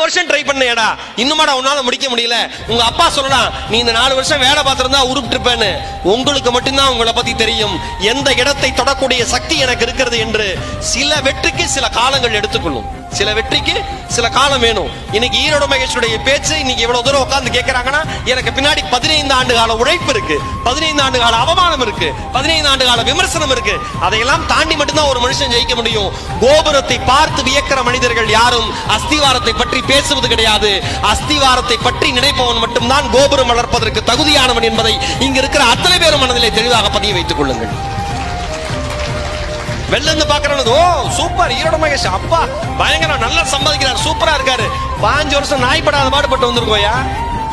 வருஷம் ட்ரை பண்ணேடா, இன்னுமாடா உன்னால முடிக்க முடியல. உங்க அப்பா சொல்லலாம், நீ இந்த 4 வருஷம் வேலை பார்த்திருந்தா உருப்பிட்டிருப்பேன்னு. உங்களுக்கு மட்டும்தான் உங்களை பத்தி தெரியும் எந்த இடத்தை தொடக்கூடிய சக்தி எனக்கு இருக்கிறது என்று. சில வெற்றிக்கு சில காலங்கள் எடுத்துக்கொள்ளும், சில வெற்றிக்கு சில காலம் வேணும். இன்னைக்கு ஈரோடு மகேஷுடைய பேச்சு இன்னைக்கு இவ்வளவு தூரம் உட்கார்ந்து கேட்கறாங்கன்னா, எனக்கு பின்னாடி 15 ஆண்டு கால உழைப்பு இருக்கு, 15 ஆண்டு கால அவமானம் இருக்கு, 15 ஆண்டு கால விமர்சனம் இருக்கு. அதையெல்லாம் தாண்டி மட்டும்தான் ஒரு மனுஷன் ஜெயிக்க முடியும். கோபுரத்தை பார்த்து வியக்கிற மனிதர்கள் யாரும் அஸ்திவாரத்தை பற்றி பேசுவது கிடையாது. அஸ்திவாரத்தை பற்றி நினைப்பவன் மட்டும்தான் கோபுரம் வளர்ப்பதற்கு தகுதியானவன் என்பதை இங்க இருக்கிற அத்தனை பேரும் மனதிலே தெளிவாக பதிய வைத்துக் கொள்ளுங்கள். வெளில இருந்து பாக்குறவனுக்கு, ஓ சூப்பர் ஈரோடு மகேஷ், அப்பா பயங்கரம், நல்லா சம்பாதிக்கிறார், சூப்பரா இருக்காரு. 5 வருஷம் நாய்படாத பாடுபட்டு வந்திருக்கோயா.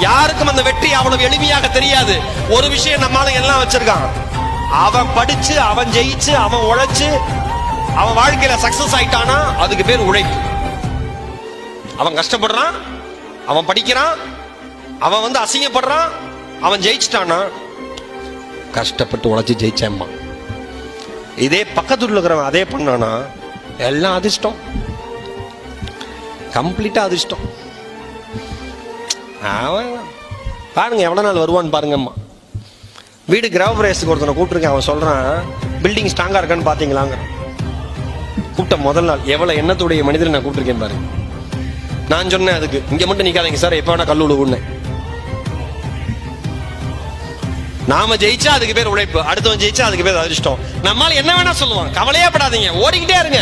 யாருக்கும் அந்த வெற்றி அவ்வளவு எளிமையாக தெரியாது. ஒரு விஷயம் நம்மால எல்லாம் வச்சிருக்கான், அவன் படிச்சு அவன் ஜெயிச்சு அவன் உழைச்சு அவன் வாழ்க்கையில சக்சஸ் ஆயிட்டானா அதுக்கு பேர் உழைப்பு. அவன் கஷ்டப்படுறான், அவன் படிக்கிறான், அவன் அசிங்கப்படுறான், அவன் ஜெயிச்சிட்டானா கஷ்டப்பட்டு உழைச்சு ஜெயிச்சேம்மா. இதே பக்கத்துல இருக்கிறவன் அதே பண்ணானா எல்லாம் அதிர்ஷ்டம், கம்ப்ளீட்டா அதிர்ஷ்டம். பாருங்க எவ்வளவு நாள் வருவான்னு பாருங்கம்மா. வீடு கிரகப்பிரவேசத்துக்கு ஒருத்தனை கூப்பிட்டுருக்கேன், அவன் சொல்றான் பில்டிங் ஸ்ட்ராங்கா இருக்கான்னு பாத்தீங்களாங்க. கூப்பிட்ட முதல் நாள் எவ்வளவு எண்ணத்துடைய மனிதரை நான் கூப்பிட்டுருக்கேன் பாருங்க. நான் சொன்னேன், அதுக்கு இங்க மட்டும் நிக்காதீங்க சார், எப்ப வேணா கல்லூடு உடனே. நாம ஜெயிச்சா அதுக்கு பேர் உழைப்பு, அடுத்தவன் ஜெயிச்சா அதுக்கு பேர் அதிர்ஷ்டம். நம்மால என்ன வேணா சொல்லுவான், கவலையே படாதீங்க, ஓடிக்கிட்டே இருங்க.